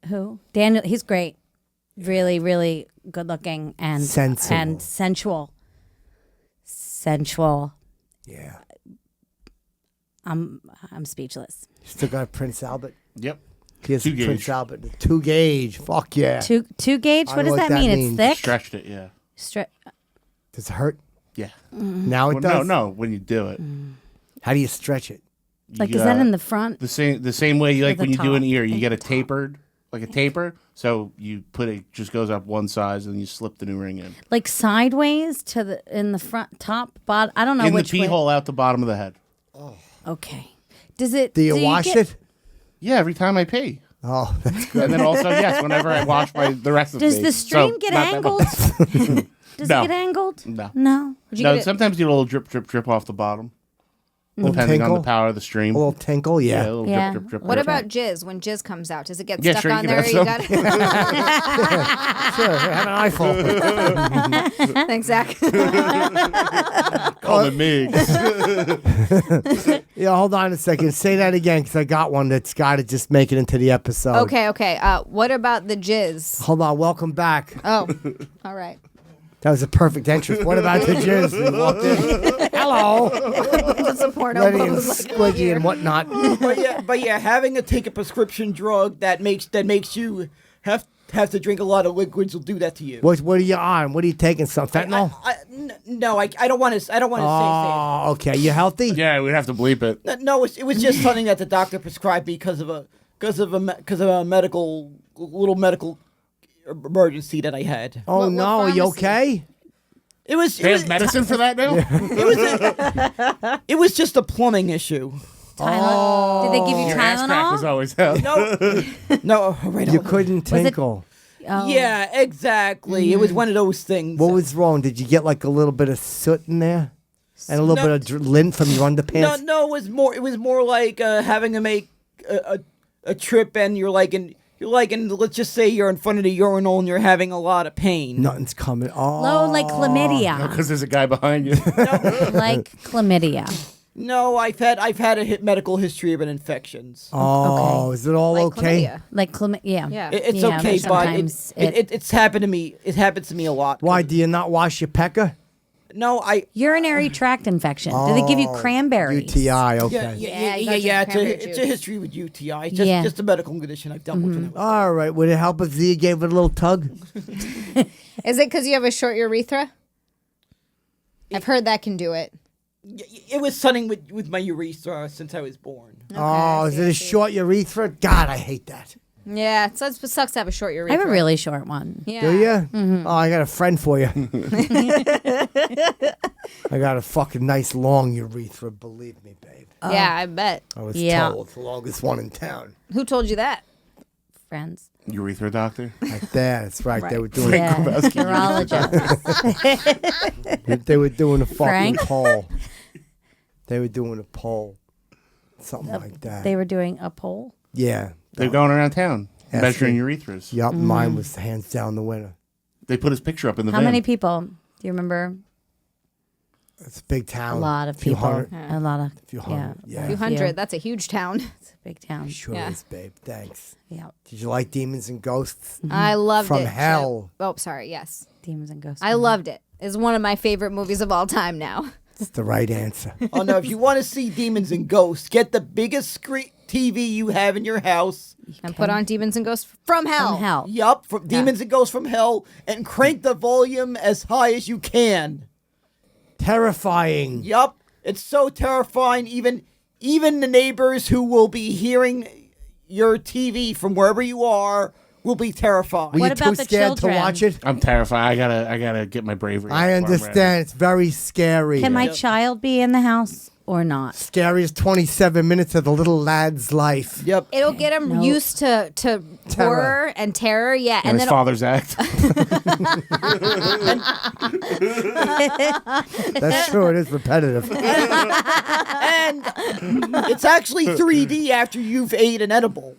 Who? Daniel. He's great. Really, really good looking and Sensible. and sensual. Sensual. Yeah. I'm speechless. You still got Prince Albert? Yep. He has Two Prince gauge. Albert. 2 gauge. Fuck yeah. Two gauge. I What know does what that that mean? means. It's thick. Stretched it, yeah. Does it hurt? Yeah. Now it Well, does? no, when you do it. How do you stretch it? Like, You, is that in the front? the same way you like the when you do an top? ear, you get a Top. tapered, like a taper. So you put it just goes up one size and you slip the new ring in. Like sideways to the in the front, top, bottom. I don't know In the which pee way. hole out the bottom of the head. Okay. Does it? Do you wash get- it? Yeah, every time I pee. Oh, that's good. And then also, yes, whenever I wash the rest of Does me. the stream So, get not that angled? much. Does No. it get angled? No. No. No, sometimes you get a little drip, drip, drip off the bottom. Little Depending on tinkle? the power of the stream. A little tinkle? a Yeah. little Yeah. drip, drip, drip. What drip. about jizz? When jizz comes out, does it get Yeah, stuck sure, you on can there? have You some. got it. Sure, have an eyeful. Thanks, Zach. Call it me. Yeah, hold on a second. Say that again, because I got one that's got to just make it into the episode. Okay. What about the jizz? Hold on. Welcome back. Oh, all right. That was a perfect entrance. What about the jizz? We walked in. Hello. Just a porno Letty and booth, like, Squiggy and whatnot. but yeah, having to take a prescription drug that makes you have to drink a lot of liquids will do that to you. What are you on? What are you taking? Some fentanyl? No, I don't want to say. Oh, okay. You healthy? Yeah, we'd have to bleep it. No, it was just something that the doctor prescribed me because of a medical emergency that I had. Oh, What no. Are you pharmacy? okay? It was They have medicine for that now? it was just a plumbing issue. Tylenol. Did they give you Your ass crack was Tylenol? always hell. No, right. You couldn't tinkle. Oh. Yeah, exactly. It was one of those things. What was wrong? Did you get like a little bit of soot in there? And a little No. bit of lint from your underpants? No, it was more like having to make a trip, and you're like let's just say you're in front of the urinal and you're having a lot of pain. Nothing's coming. Oh. Low like chlamydia. Because there's a guy behind you. Like chlamydia. No, I've had a medical history of infections. Oh, Okay. is it all Like okay? chlamydia. Like chlamydia. Yeah. It's Yeah, okay, but but sometimes it's happened to me. It happens to me a lot. Why do you not wash your pecker? No, Urinary tract infection. Do they give you cranberries? UTI. Okay. Yeah, you gotta drink cranberry It's juice. a history with UTI. It's Yeah. just a medical condition I've dealt with. when I was- All right. Would it help if Zia gave it a little tug? Is it because you have a short urethra? I've heard that can do it. It was something with my urethra since I was born. Oh, is it a short urethra? God, I hate that. Yeah, it sucks to have a short I urethra. have a really short one. Yeah. Do you? Oh, I got a friend for you. I got a fucking nice long urethra, believe me, babe. Yeah, I bet. I was Yeah. told the longest one in town. Who told you that? Friends. Urethra doctor. Like that. That's right. They Right. were doing. Yeah. Urologist. They were doing a fucking Frank? poll. They were doing a poll, something like that. They were doing a poll. Yeah. They're going around town Yes, measuring they- urethras. Yup. Mine was hands down the winner. They put his picture up in the How van. many people? Do you remember? It's a big town. A lot of Few people. hundred. A lot of. Few hundred. Yeah. Yeah. A few hundred. That's a huge town. It's a big town. Sure Yeah. is, babe. Thanks. Yeah. Did you like Demons and Ghosts? I loved From it. hell. Oh, sorry. Yes. Demons and ghosts. I loved it. It's one of my favorite movies of all time now. It's the right answer. Oh no! If you want to see demons and ghosts, get the biggest screen TV you have in your house. And put on Demons and Ghosts from Hell. From hell. Yup, from Demons and Ghosts from Hell, and crank the volume as high as you can. Terrifying. Yup, it's so terrifying. Even the neighbors who will be hearing your TV from wherever you are will be terrifying. Were you What about too the scared children? to watch it? I'm terrified. I gotta get my bravery. I up before I'm ready. understand. It's very scary. Can my child be in the house or not? Scariest 27 minutes of the little lad's life. Yep. It'll get him used to horror and terror. Yeah, And his then father's act. That's true. It is repetitive. And it's actually 3D after you've ate an edible.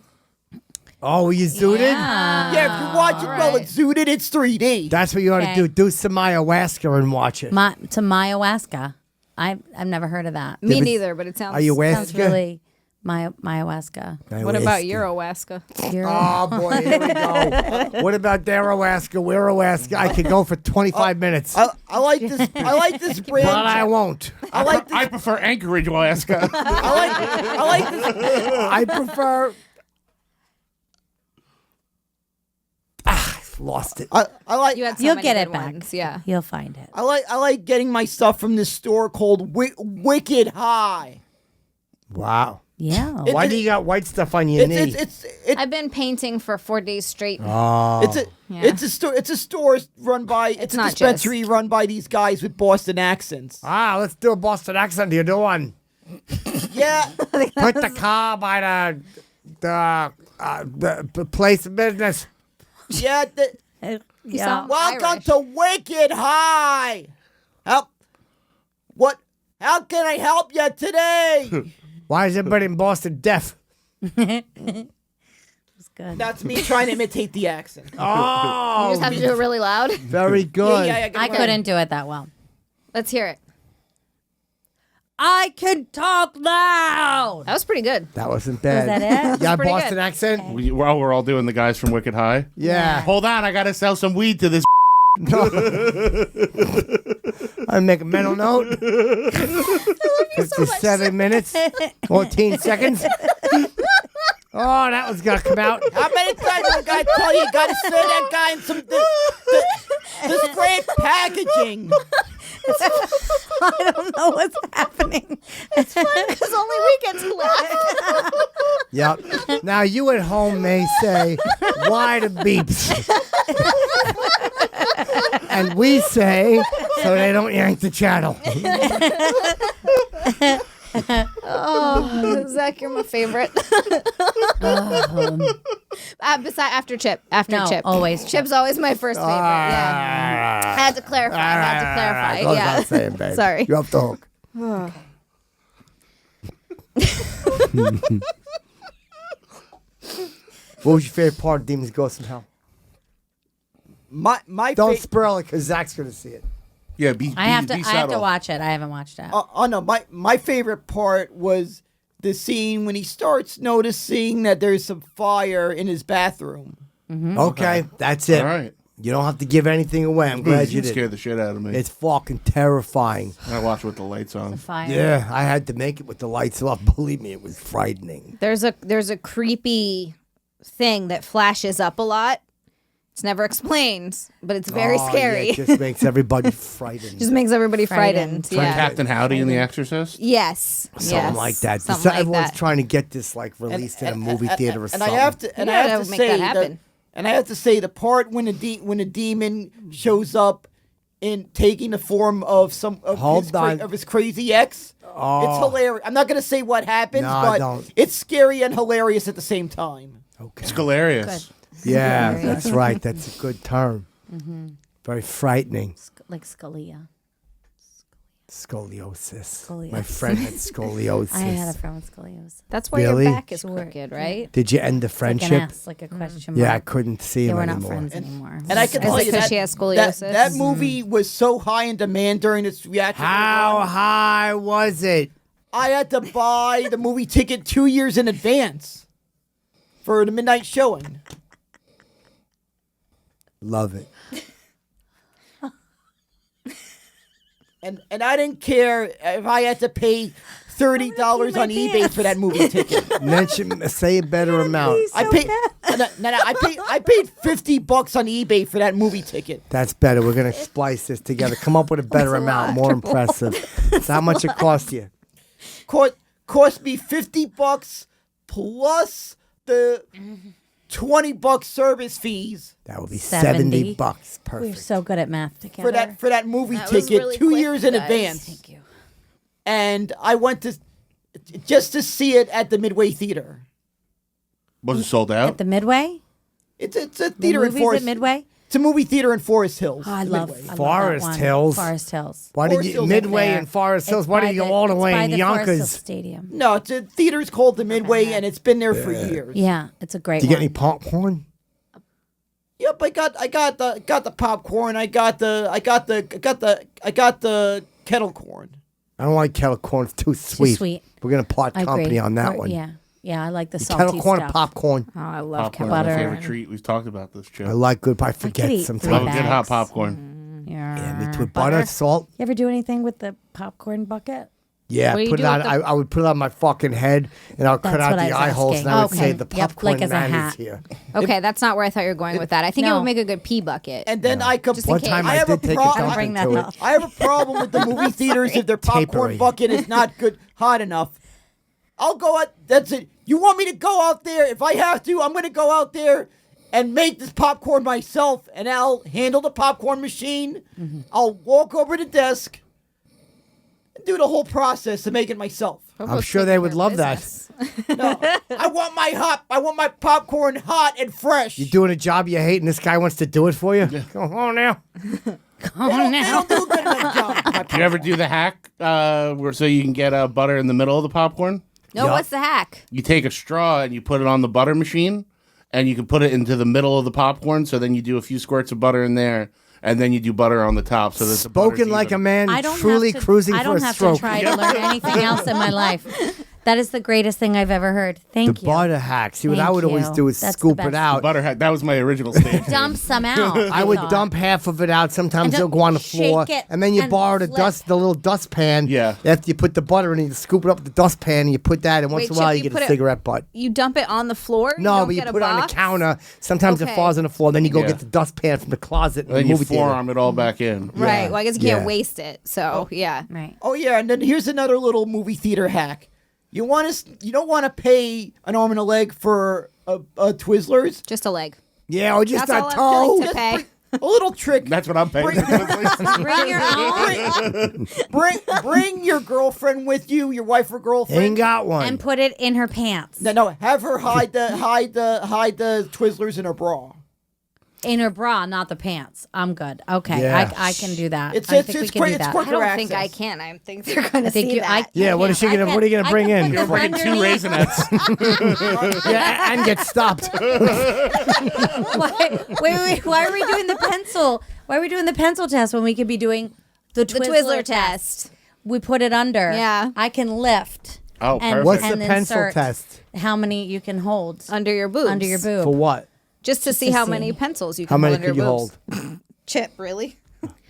Oh, you zooted? Yeah, if you watch it while it's zooted, it's 3D. That's what you ought to Okay. do. Do some ayahuasca and watch it. To ayahuasca. I've never heard of that. me neither, but it sounds. Ayahuasca? Sounds really ayahuasca. What about Eurowaska? Oh, boy. Here we go. What about Darawaska, Wirawaska? I could go for 25 minutes. I like this. I like this brand. But I won't. I like this. I prefer Anchorage, Alaska. I like this. I prefer. Lost it. I like. You had so You'll many get good it back. ones, yeah. You'll find it. I like getting my stuff from this store called Wicked High. Wow. Yeah. Why do you got white stuff on your knee? I've been painting for 4 days straight. It's a store run by it's a not dispensary run by these guys with Boston accents. Let's do a Boston accent. You do one. Yeah, Put the car by the place of business. yeah. You sound Welcome Irish. to Wicked High. Help. What? How can I help you today? Why is everybody in Boston deaf? It's good. That's me trying to imitate the accent. You Oh, just have to do it really loud. very good. I couldn't do it that well. Let's hear it. I can talk loud. That was pretty good. That wasn't bad. that it? You got a pretty Boston good. accent? We're all doing the guys from Wicked High. Yeah. Hold on, I gotta sell some weed to this. I make a mental note. 57 minutes, 14 seconds. Oh, that was gonna come out. How many times did the guy tell you got to serve that guy in some this great packaging? I don't know what's happening. Because only we get to laugh. Yep. Now you at home may say, "Why the beeps?" And we say, "So they don't yank the channel." Oh, Zach, you're my favorite. After Chip. No, Chip. always Chip. Chip's always my first favorite. Yeah. I had to clarify. Goes Yeah. without saying, babe. Sorry. You're off the hook. What was your favorite part of Demons, Ghosts, and Hell? My Don't spoil it because Zach's gonna see it. Yeah, I have to watch it. I haven't watched it. no, my favorite part was the scene when he starts noticing that there's some fire in his bathroom. Okay, that's it. All right. You don't have to give anything away. I'm glad you did. scared the shit out of me. It's fucking terrifying. I watched with the lights on. Fire. Yeah, I had to make it with the lights off. Believe me, it was frightening. There's a creepy thing that flashes up a lot. It's never explained, but it's very Oh, scary. Yeah, it just makes everybody frightened. Just makes everybody Frightened. frightened. Like Yeah. Captain Howdy in The Exorcist. Yes. Something yes. like that. Something like Everyone's that. trying to get this like released in a movie theater or And something. I have to You gotta make that happen. And I have to say the part when a demon shows up in taking the form of Hold on. his crazy ex. It's hilarious. I'm not gonna say what happens, No, but don't. it's scary and hilarious at the same time. Okay. It's hilarious. Yeah, that's right. That's a good term. Very frightening. Like Scalia. Scoliosis. Scoliosis. My friend had scoliosis. I had a friend with scoliosis. That's why Really? your back is crooked, right? Did you end the Like an friendship? S, like a question Yeah, I mark. couldn't see They him were not anymore. friends anymore. And I can Is tell it you 'cause that she has scoliosis? that movie was so high in demand during its reaction. How high was it? I had to buy the movie ticket 2 years in advance for the midnight showing. Love it. And I didn't care if I had to pay $30 on eBay for that movie ticket. Say a better amount. I paid I paid $50 on eBay for that movie ticket. That's better. We're gonna splice this together. Come up with a better amount, more impressive. So how much it cost you? Cost me $50 plus the $20 service fees That would be 70 $70. We're Perfect. so good at math together. for that movie That was ticket really 2 quick, years in guys. advance. Thank you. And I went to just to see it at the Midway Theater. Was it sold out? At the Midway? It's a The theater in movies Forest. at Midway? It's a movie theater in Forest Hills. Oh, I the love Midway. that Forest one. Hills. Forest Hills. Why did Forest you Hills Midway there. and Forest Hills? It's Why by did you go all the it's way by in the Forest Hills Yonkers? Stadium. No, it's a theater's called the Midway, and it's been there for years. Yeah, it's a great Did you get one. any popcorn? Yep, I got the popcorn. I got the kettle corn. I don't like kettle corn. It's too sweet. sweet. We're gonna part I company agree. on that Or- one. Yeah. Yeah, I like the salty Kettle corn, stuff. or popcorn. Oh, I love Popcorn's butter. my favorite treat. We've talked about this, Chip. I like good, but I could forget eat sometimes. Oh, three good hot bags. popcorn. Yeah, me too. Butter, salt. You ever do anything with the popcorn bucket? Yeah, What do you put do it on. with the- I would put it on my fucking head, and I'll cut That's out what I the was eye holes, and I would asking. say Okay. the Yep, popcorn like as a man is hat. here. Okay, that's not where I thought you were going with that. I think it No. would make a good pee bucket. And then I could. Just in One case. time I I have did a take a problem. dump Bring that into up. it. I have a problem with the movie theaters if their popcorn Tapery. bucket is not good, hot enough. I'll go out. That's it. You want me to go out there? If I have to, I'm going to go out there and make this popcorn myself, and I'll handle the popcorn machine. Mm-hmm. I'll walk over to the desk and do the whole process to make it myself. I'm sure they would love that. No, I want my popcorn hot and fresh. You're doing a job you hate, and this guy wants to do it for you. Go on now. They don't do a good enough job. Do you ever do the hack where so you can get butter in the middle of the popcorn? No, Yeah. what's the hack? You take a straw and you put it on the butter machine, and you can put it into the middle of the popcorn. So then you do a few squirts of butter in there, and then you do butter on the top. So that the butter's Spoken like a even. man I don't truly have to, cruising I for don't a have stroke. to try to learn anything else in my life. That is the greatest thing I've ever heard. Thank The you. butter hack. See, what I Thank would always you. do is That's the scoop best. it out. Butter hack. That was my original stage. Dump some out. I would thought. dump half of it out. Sometimes And it'll go on the shake floor, it and then you and borrow the flip. the little dustpan. Yeah. After you put the butter in, you scoop it up with the dustpan, and you put that. And once Wait, in a while, Chip, you you get a put it- cigarette butt. You dump it on the floor? No, don't but you get a put it on the box? counter. Sometimes it Okay. falls on the floor. Then you go Yeah. get the dustpan from the closet in Then the you movie theater. forearm it all back in. Right. Well, I guess you can't Yeah. waste it. So, yeah. Right. Oh yeah, and then here's another little movie theater hack. You don't want to pay an arm and a leg for a Twizzlers. Just a leg. Yeah, or just That's a all I'm toe. willing to Just pay. A little trick. That's what I'm paying. Bring- Bring your own bring your girlfriend with you, your wife or girlfriend. Ain't got one. and put it in her pants. No, have her hide the Twizzlers in her bra. In her bra, not the pants. I'm good. Okay, Yeah. I can do that. It's- I it's- think we it's can quick- do it's that. quick. I don't Quicker think I access. can. I think they're going to think see you. that. Yeah, what is she gonna- what are you gonna bring in? You're bringing two Raisinets. Yeah, and get stopped. Wait. Why are we doing the pencil? Why are we doing the pencil test when we could be doing the The Twizzler Twizzler test. We put it under. Yeah. I can lift. Oh, and, perfect. What's the and pencil insert test? How many you can hold Under your boobs. under your boob? For what? Just to see to how see. many pencils you How can many hold under could you your hold? boobs. Chip, really?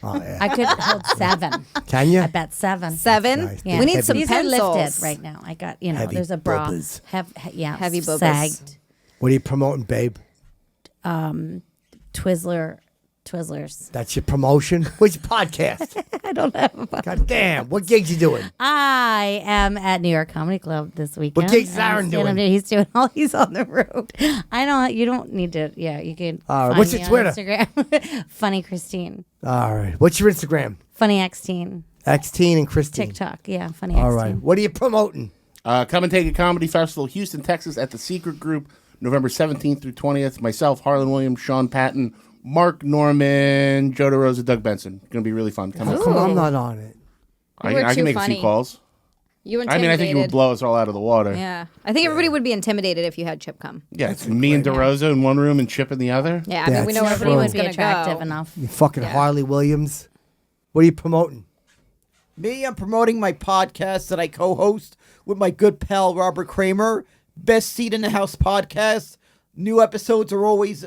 Oh, yeah. I could hold 7. Can you? I bet 7. 7? Nice. Yeah. We need some These pencils. are lifted right now. I got Heavy there's a bra. bubbas. Heavy bubbas. sagged What are you promoting, babe? Twizzlers. That's your promotion? Which podcast? I don't have a God damn. What gigs you doing? I am at New York Comedy Club this weekend. gigs is and Aaron doing? He's doing all. He's on the road. I don't. You don't need to. Yeah, you can. All right, find what's me your on Twitter? Instagram. Funny Christine. All right. What's your Instagram? Funny X-teen. X-Teen and Christine. TikTok. Yeah, Funny All X-teen. right. What are you promoting? Come and Take a Comedy Festival, Houston, Texas, at the Secret Group, November 17th through 20th. Myself, Harlan Williams, Sean Patton, Mark Norman, Joe DeRosa, Doug Benson. It's going to be really fun. Come How on. come I'm not on it? You were I too can make a funny. few calls. You I intimidated. mean, I think you would blow us all out of the water. Yeah. I think everybody would be intimidated if you had Chip come. Yeah, it's me and DeRosa in one room and Chip in the other. Yeah, I mean, we That's know true. Nobody everyone's would be going to attractive go. enough. You fucking Yeah. Harley Williams. What are you promoting? Me, I'm promoting my podcast that I co-host with my good pal Robert Kramer. Best Seat in the House podcast. New episodes are always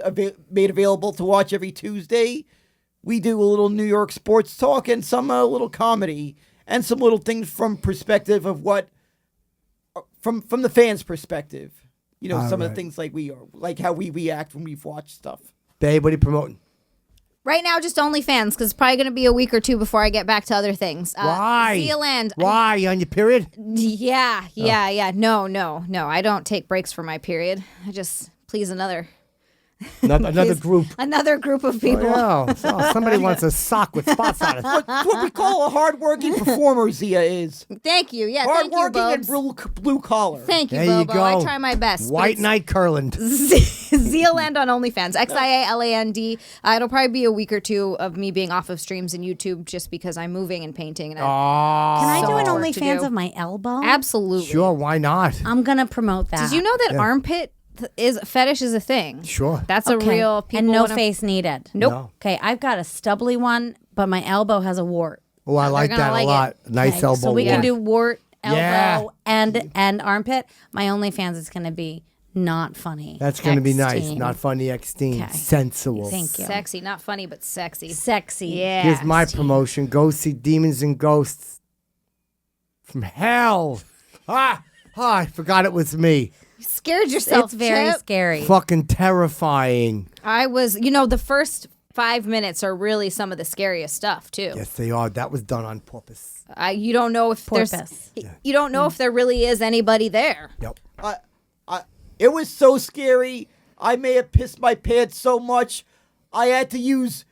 made available to watch every Tuesday. We do a little New York sports talk and some little comedy and some little things from perspective of what from the fans' perspective. You know, All some of right. the things like how we react when we've watched stuff. Babe, what are you promoting? Right now, just OnlyFans, because it's probably going to be a week or two before I get back to other things. Why? Zealand. Why? You on your period? Yeah. No. I don't take breaks for my period. I just please another Another group. Another group of people. Oh, so somebody wants a sock with spots on it. That's what we call a hardworking performer, Zia is. Thank you. Yeah, thank you, Hardworking and Bobs. blue collar. Thank you, There you Bobo. go. I try my best. White Knight Kurland. Zealand on OnlyFans. XIALAND. It'll probably be a week or two of me being off of streams and YouTube just because I'm moving and painting. And Can I so do an much work to OnlyFans do. of my elbow? Absolutely. Sure, why not? I'm gonna promote that. Did you know that armpit fetish is a thing? Sure. That's a Okay. real people and no wanna- face needed. Nope. No. Okay, I've got a stubbly one, but my elbow has a wart. Oh, I like gonna that like a it. lot. Nice Okay, elbow. so we can wart. do wart, elbow, Yeah. and armpit. My OnlyFans is gonna be not funny. That's going to be nice. X-teen. Not funny, X-teen. Okay. Sensual. Thank you. Sexy, not funny, but sexy. Sexy. Yeah. Here's my promotion. Go see Demons and Ghosts from Hell. I forgot it was me. You scared yourself. It's very Chip. scary. Fucking terrifying. I was, the first 5 minutes are really some of the scariest stuff too. Yes, they are. That was done on purpose. You don't know if there's, Porpoise. you don't know if there really is anybody there. Yep. It was so scary. I may have pissed my pants so much, I had to use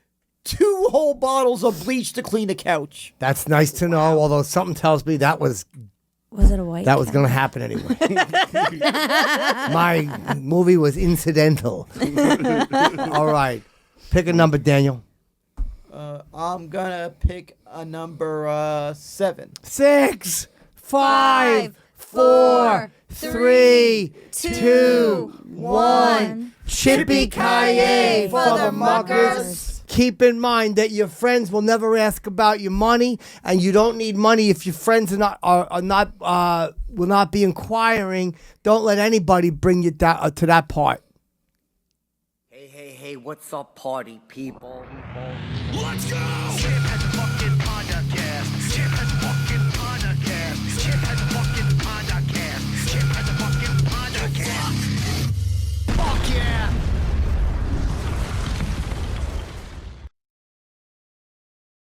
2 whole bottles of bleach to clean the couch. That's nice to know. Although something tells me that was Was it a white? going to happen anyway. My movie was incidental. All right. Pick a number, Daniel. I'm gonna pick a number 7. 6, 5, 4, 3, 2, 1. Chippy-ki-yay for the muckers. Keep in mind that your friends will never ask about your money, and you don't need money if your friends will not be inquiring. Don't let anybody bring you to that part. Hey, what's up, party people? Let's go!